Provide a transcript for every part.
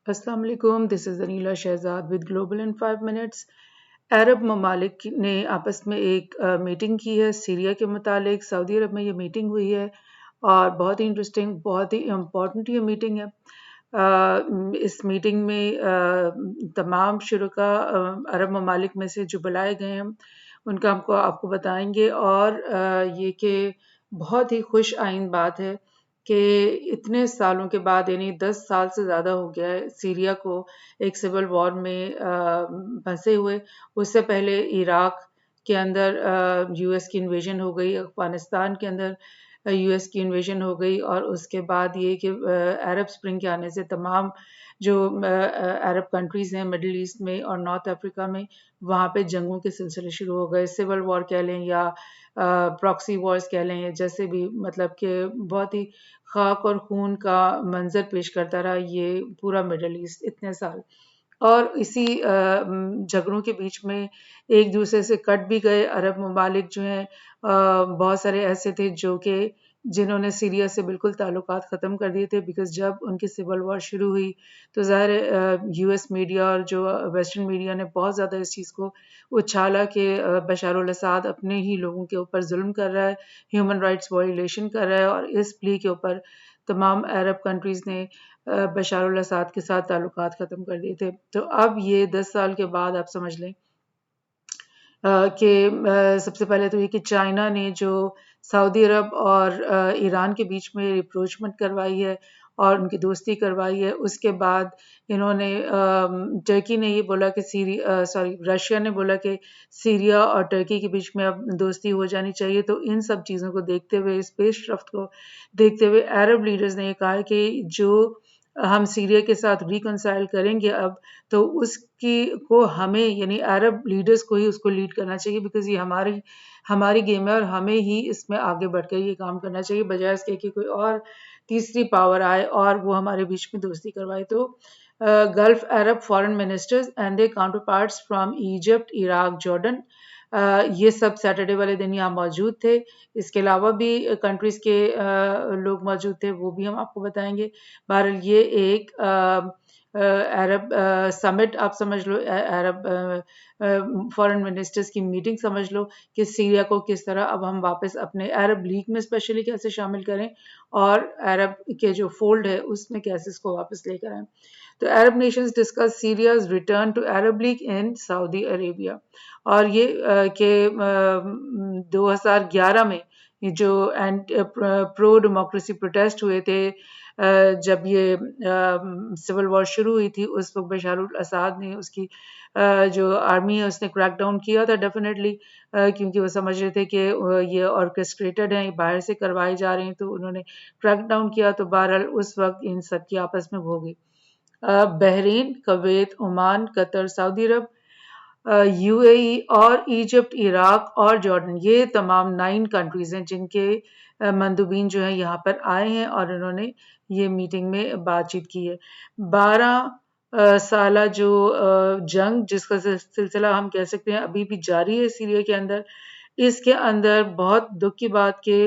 अस्सलाम वालेकुम, this is Anila Shahzad with Global in 5 minutes. अरब ममालिक ने आपस में एक मीटिंग की है सीरिया के मुतालिक। सऊदी अरब में ये मीटिंग हुई है और बहुत ही इंटरेस्टिंग, बहुत ही इम्पॉर्टेंट ये मीटिंग है। इस मीटिंग में तमाम शुरका अरब ममालिक में से जो बुलाए गए हैं उनका हमको आपको बताएंगे। और ये कि बहुत ही खुश आइन बात है कि इतने सालों के बाद, यानी 10 साल से ज़्यादा हो गया है सीरिया को एक सिविल वॉर में फंसे हुए। उससे पहले इराक के अंदर यूएस की इन्वेजन हो गई, अफगानिस्तान के अंदर यूएस की इन्वेजन हो गई, और उसके बाद ये कि अरब स्प्रिंग के आने से तमाम जो अरब कंट्रीज़ हैं मिडल ईस्ट में और नॉर्थ अफ्रीका में, वहाँ पे जंगों के सिलसिले शुरू हो गए। सिविल वॉर कह लें या प्रॉक्सी वॉर्स कह लें, या जैसे भी, मतलब कि बहुत ही खाक और खून का मंजर पेश करता रहा ये पूरा मिडल ईस्ट इतने साल। और इसी झगड़ों के बीच में एक दूसरे से कट भी गए अरब ममालिक जो हैं। बहुत सारे ऐसे थे जो कि जिन्होंने सीरिया से बिल्कुल ताल्लुकात ख़त्म कर दिए थे, बिकॉज़ जब उनकी सिविल वॉर शुरू हुई तो ज़ाहिर है यूएस मीडिया और जो वेस्टर्न मीडिया ने बहुत ज़्यादा इस चीज़ को उछाला कि बशार अल असद अपने ही लोगों के ऊपर जुल्म कर रहा है, ह्यूमन राइट्स वायलेशन कर रहा है, और इस प्ली के ऊपर तमाम अरब कंट्रीज़ ने बशार अल असद के साथ ताल्लुकात ख़त्म कर दिए थे। तो अब ये 10 साल के बाद आप समझ लें कि सबसे पहले तो ये कि चाइना ने जो सऊदी अरब और ईरान के बीच में रिप्रोचमेंट करवाई है और उनकी दोस्ती करवाई है, उसके बाद इन्होंने टर्की ने ये बोला कि रशिया ने बोला कि सीरिया और टर्की के बीच में अब दोस्ती हो जानी चाहिए। तो इन सब चीज़ों को देखते हुए, इस पेशरफ्त को देखते हुए, अरब लीडर्स ने ये कहा है कि जो हम सीरिया के साथ रिकंसाइल करेंगे अब, तो उसकी को हमें, यानी अरब लीडर्स को ही उसको लीड करना चाहिए, बिकॉज़ ये हमारी हमारी गेम है और हमें ही इसमें आगे बढ़कर ये काम करना चाहिए, बजाय इसके कि कोई और तीसरी पावर आए और वो हमारे बीच में दोस्ती करवाए। तो Gulf Arab foreign ministers and their counterparts from Egypt, Iraq, Jordan, ये सब सैटरडे वाले दिन यहाँ मौजूद थे। इसके अलावा भी कंट्रीज़ के लोग मौजूद थे, वो भी हम आपको बताएंगे। बहरहाल ये एक अरब समिट आप समझ लो, अरब फॉरेन मिनिस्टर्स की मीटिंग समझ लो कि सीरिया को किस तरह अब हम वापस अपने अरब लीग में स्पेशली कैसे शामिल करें, और अरब के जो फोल्ड है उसमें कैसे इसको वापस लेकर आएं। तो Arab nations discuss Syria's return to Arab League in Saudi Arabia. और ये कि 2011 में ये जो प्रो डेमोक्रेसी प्रोटेस्ट हुए थे, जब ये सिविल वॉर शुरू हुई थी, उस वक्त बशार अल असद ने उसकी जो आर्मी है उसने क्रैक डाउन किया था डेफिनेटली, क्योंकि वो समझ रहे थे कि ये ऑर्केस्ट्रेटेड हैं, बाहर से करवाए जा रहे हैं, तो उन्होंने क्रैक डाउन किया। तो बहरहाल उस वक्त इन सब की आपस में हो गई। Bahrain, Kuwait, Oman, Qatar, Saudi Arab, UAE और इजिप्ट, इराक और जॉर्डन, ये तमाम 9 कंट्रीज़ हैं जिनके मंदूबीन जो हैं यहाँ पर आए हैं और इन्होंने ये मीटिंग में बातचीत की है। 12 साला जो जंग, जिसका सिलसिला हम कह सकते हैं अभी भी जारी है सीरिया के अंदर, इसके अंदर बहुत दुख की बात कि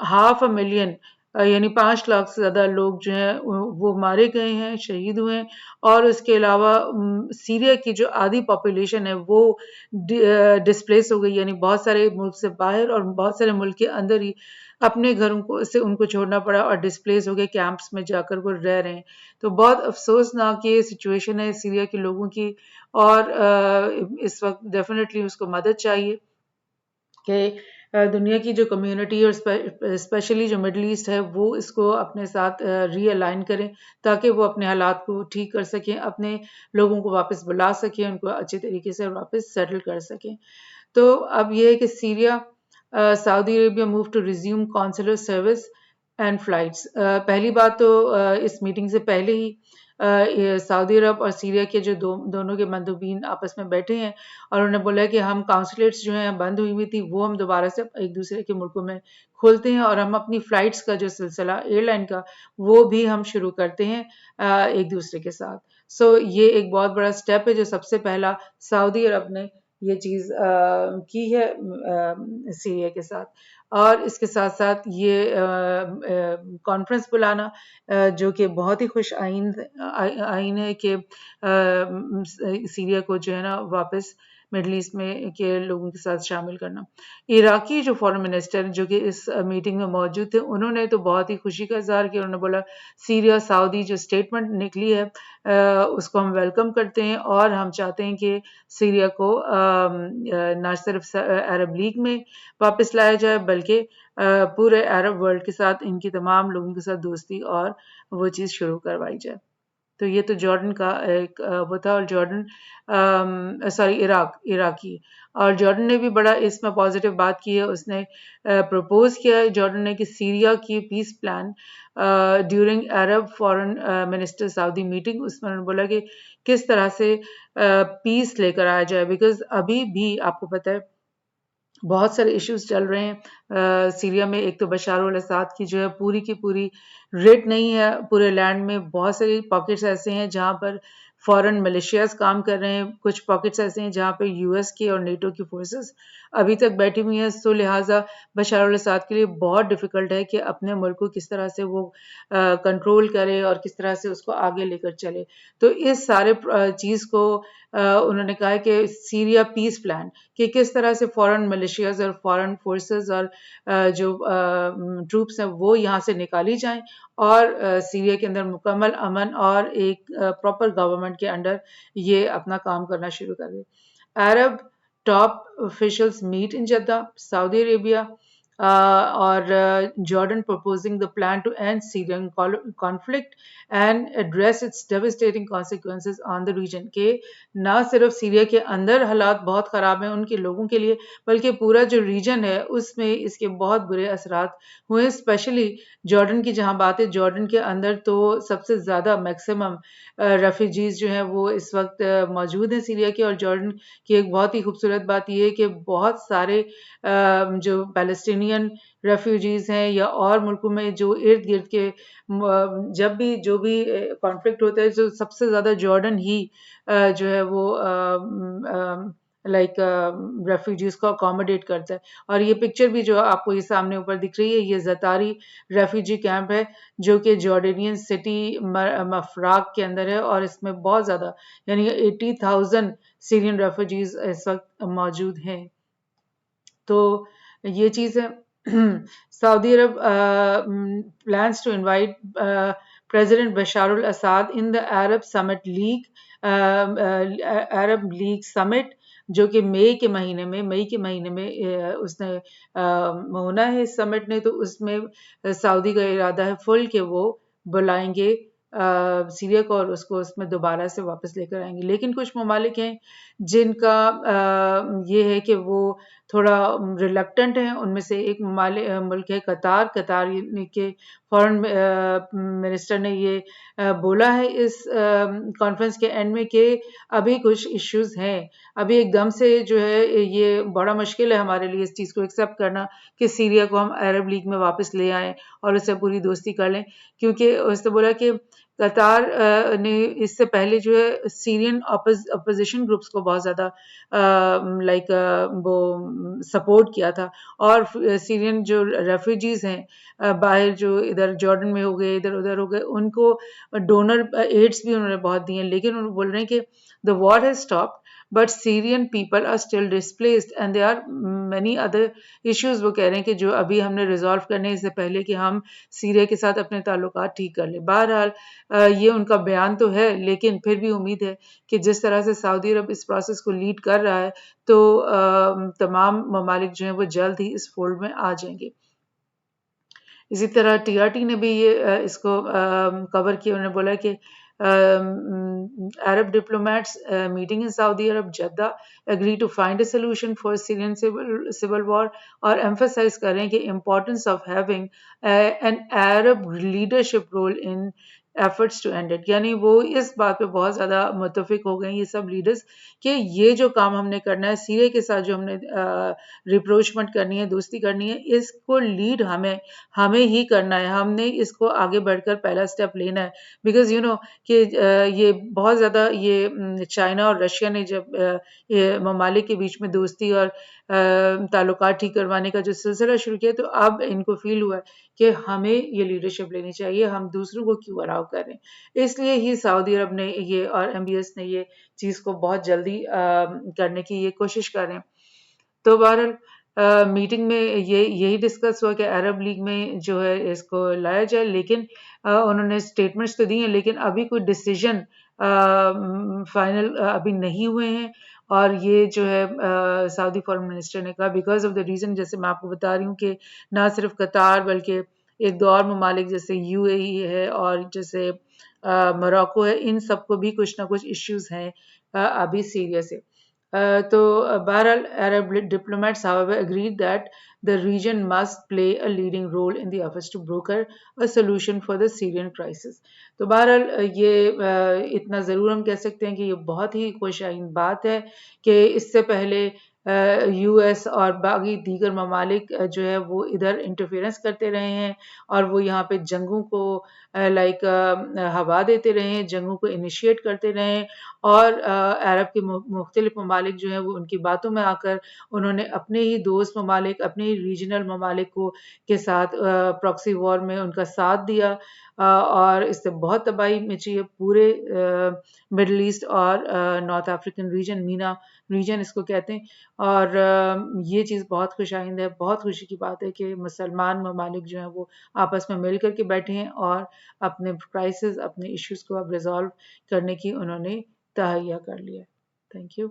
हाफ अ मिलियन, यानी 5 लाख से ज़्यादा लोग जो हैं वो मारे गए हैं, शहीद हुए हैं। और उसके अलावा सीरिया की जो आधी पॉपुलेशन है वो डिस्प्लेस हो गई, यानी बहुत सारे मुल्क से बाहर और बहुत सारे मुल्क के अंदर ही अपने घरों को से उनको छोड़ना पड़ा और डिस्प्लेस हो गए, कैंप्स में जाकर वो रह रहे हैं। तो बहुत अफसोसनाक ये सिचुएशन है सीरिया के लोगों की, और इस वक्त डेफिनेटली उसको मदद चाहिए कि दुनिया की जो कम्युनिटी और स्पेशली जो मिडल ईस्ट है वो इसको अपने साथ रीअलाइन करें, ताकि वो अपने हालात को ठीक कर सकें, अपने लोगों को वापस बुला सकें, उनको अच्छे तरीके से वापस सेटल कर सकें। तो अब ये है कि Syria, Saudi Arabia move to resume consular service and flights. पहली बात तो इस मीटिंग से पहले ही सऊदी अरब और सीरिया के जो दोनों के मंदूबीन आपस में बैठे हैं और उन्होंने बोला है कि हम काउंसलेट्स जो हैं बंद हुई हुई थी वो हम दोबारा से एक दूसरे के मुल्कों में खोलते हैं, और हम अपनी फ़्लाइट्स का जो सिलसिला एयरलाइन का वो भी हम शुरू करते हैं एक दूसरे के साथ। सो ये एक बहुत बड़ा स्टेप है जो सबसे पहला सऊदी अरब ने ये चीज़ की है सीरिया के साथ। और इसके साथ साथ ये कॉन्फ्रेंस बुलाना जो कि बहुत ही खुश आइन है कि सीरिया को जो है ना वापस मिडल ईस्ट में के लोगों के साथ शामिल करना। इराकी जो फॉरेन मिनिस्टर जो कि इस मीटिंग में मौजूद थे, उन्होंने तो बहुत ही खुशी का इजहार किया। उन्होंने बोला सीरिया सऊदी जो स्टेटमेंट निकली है उसको हम वेलकम करते हैं और हम चाहते हैं कि सीरिया को न सिर्फ अरब लीग में वापस लाया जाए बल्कि पूरे अरब वर्ल्ड के साथ इनकी तमाम लोगों के साथ दोस्ती और वो चीज़ शुरू करवाई जाए। तो ये तो जॉर्डन का एक वो था। और जॉर्डन सॉरी इराकी और जॉर्डन ने भी बड़ा इसमें पॉजिटिव बात की है। उसने प्रपोज किया है जॉर्डन ने कि सीरिया की पीस प्लान ड्यूरिंग अरब फॉरेन मिनिस्टर सऊदी मीटिंग, उसमें उन्होंने बोला कि किस तरह से पीस लेकर आया जाए, बिकॉज अभी भी आपको पता है बहुत सारे इश्यूज चल रहे हैं सीरिया में। एक तो बशार अल असद की जो है पूरी की पूरी रेट नहीं है पूरे लैंड में। बहुत सारे पॉकेट्स ऐसे हैं जहां पर फॉरेन मिलिशियाज काम कर रहे हैं, कुछ पॉकेट्स ऐसे हैं जहां पर यूएस की और नेटो की फोर्सेस अभी तक बैठी हुई हैं। सो लिहाजा बशार अल असद के लिए बहुत डिफिकल्ट है कि अपने मुल्क को किस तरह से वो कंट्रोल करे और किस तरह से उसको आगे लेकर चले। तो इस सारे चीज़ को उन्होंने कहा है कि सीरिया पीस प्लान कि किस तरह से फॉरेन मिलिशियाज और फॉरेन फोर्सेस और जो ट्रूप्स हैं वो यहाँ से निकाली जाएं और सीरिया के अंदर मुकम्मल अमन और एक प्रॉपर गवर्नमेंट के अंडर ये अपना काम करना शुरू कर दें। अरब top officials meet in Jeddah, Saudi Arabia, or Jordan proposing the plan to end Syrian conflict and address its devastating consequences on the region। के ना सिर्फ सीरिया के अंदर हालात बहुत ख़राब हैं उनके लोगों के लिए, बल्कि पूरा जो रीजन है उसमें इसके बहुत बुरे असरात हुए। स्पेशली जॉर्डन की जहाँ बात है, जॉर्डन के अंदर तो सबसे ज़्यादा मैक्सिमम रेफ्यूजीज़ जो हैं वो इस वक्त मौजूद हैं सीरिया के। और जॉर्डन की एक बहुत ही खूबसूरत बात ये है कि बहुत सारे जो पैलेस्टीनियन रेफ्यूजीज़ हैं या और मुल्कों में जो इर्द गिर्द के जब भी जो भी कॉन्फ्लिक्ट होता है जो सबसे ज़्यादा जॉर्डन ही जो है वो लाइक रेफ्यूजीज़ को अकोमोडेट करता है। और ये पिक्चर भी जो आपको ये सामने ऊपर दिख रही है ये ज़तारी रेफ्यूजी कैंप है जो कि जॉर्डेनियन सिटी मफराक के अंदर है और इसमें बहुत ज़्यादा यानी 80,000 सीरियन रेफ्यूजीज इस वक्त मौजूद हैं। तो ये चीज़ है। Saudi Arab plans to invite President Bashar al-Assad in the Arab League Summit जो कि मई के महीने में उसने होना है इस समिट ने। तो उसमें सऊदी का इरादा है फुल कि वो बुलाएंगे सीरिया को और उसको उसमें दोबारा से वापस लेकर आएंगे। लेकिन कुछ ममालिक हैं जिनका ये है कि वो थोड़ा रिलक्टेंट हैं। उनमें से एक मुल्क है कतार। कतार के फॉरेन मिनिस्टर ने ये बोला है इस कॉन्फ्रेंस के एंड में कि अभी कुछ इश्यूज हैं, अभी एकदम से जो है ये बड़ा मुश्किल है हमारे लिए इस चीज़ को एक्सेप्ट करना कि सीरिया को हम अरब लीग में वापस ले आएं और उससे पूरी दोस्ती कर लें। क्योंकि उसने बोला कि कतार ने इससे पहले जो है सीरियन अपोजिशन ग्रुप्स को बहुत ज़्यादा लाइक वो सपोर्ट किया था। और सीरियन जो रेफ्यूजीज हैं बाहर जो इधर जॉर्डन में हो गए इधर उधर हो गए उनको डोनर एड्स भी उन्होंने बहुत दिए। लेकिन उन्होंने बोल रहे हैं कि the war has stopped but Syrian people are still displaced and they are many other issues. वो कह रहे हैं कि जो अभी हमने रिजॉल्व करने इससे पहले कि हम सीरिया के साथ अपने ताल्लुकात ठीक कर लें। बहरहाल ये उनका बयान तो है लेकिन फिर भी उम्मीद है कि जिस तरह से सऊदी अरब इस प्रोसेस को लीड कर रहा है तो तमाम ममालिक जो हैं वो जल्द ही इस फोल्ड में आ जाएंगे। इसी तरह टीआरटी ने भी ये इसको कवर किया। उन्होंने बोला कि Arab diplomats meeting in Saudi Arab Jeddah agree to find a solution for Syrian civil war और emphasize करें कि importance of having an Arab leadership role in efforts to end it। यानी वो इस बात पे बहुत ज़्यादा मुत्तफ़िक हो गए ये सब लीडर्स कि ये जो काम हमने करना है, सीरिया के साथ जो हमने रिप्रोचमेंट करनी है, दोस्ती करनी है, इसको लीड हमें हमें ही करना है। हमने इसको आगे बढ़कर पहला स्टेप लेना है। बिकॉज़ यू नो कि ये बहुत ज़्यादा ये चाइना और रशिया ने जब ये ममालिक के बीच में दोस्ती और ताल्लुकात ठीक करवाने का जो सिलसिला शुरू किया, तो अब इनको फ़ील हुआ है कि हमें ये लीडरशिप लेनी चाहिए, हम दूसरों को क्यों अलाउ करें। इसलिए ही सऊदी अरब ने ये और एमबीएस ने ये चीज़ को बहुत जल्दी करने की ये कोशिश कर रहे हैं। तो बहरहाल मीटिंग में ये यही डिस्कस हुआ कि अरब लीग में जो है इसको लाया जाए, लेकिन उन्होंने स्टेटमेंट्स तो दी हैं, लेकिन अभी कोई डिसीजन फाइनल अभी नहीं हुए हैं। और ये जो है सऊदी फॉरेन मिनिस्टर ने कहा बिकॉज ऑफ द रीज़न, जैसे मैं आपको बता रही हूँ कि ना सिर्फ कतार बल्कि एक दो और ममालिक जैसे यूएई है और जैसे मोरक्को है, इन सबको भी कुछ ना कुछ इश्यूज हैं अभी सीरिया से। तो बहरहाल Arab diplomats however agreed that the region must play a leading role in the efforts to broker a solution for the Syrian crisis। तो बहरहाल ये इतना ज़रूर हम कह सकते हैं कि ये बहुत ही खुशआइन बात है कि इससे पहले यूएस और बाकी दीगर ममालिक जो है वो इधर इंटरफेरेंस करते रहे हैं और वो यहाँ पे जंगों को लाइक हवा देते रहे हैं, जंगों को इनिशिएट करते रहे हैं। और अरब के मुख्तलिफ ममालिक जो हैं वो उनकी बातों में आकर उन्होंने अपने ही दोस्त ममालिक, अपने ही रीजनल ममालिक को के साथ प्रॉक्सी वॉर में उनका साथ दिया और इससे बहुत तबाही मची है पूरे मिडल ईस्ट और north African region, MENA region इसको कहते हैं। और ये चीज़ बहुत खुशाइंद है, बहुत खुशी की बात है कि मुसलमान ममालिक जो हैं वो आपस में मिल कर के बैठे हैं और अपने क्राइसिस, अपने इश्यूज़ को अब रिज़ॉल्व करने की उन्होंने तहैया कर लिया। Thank you.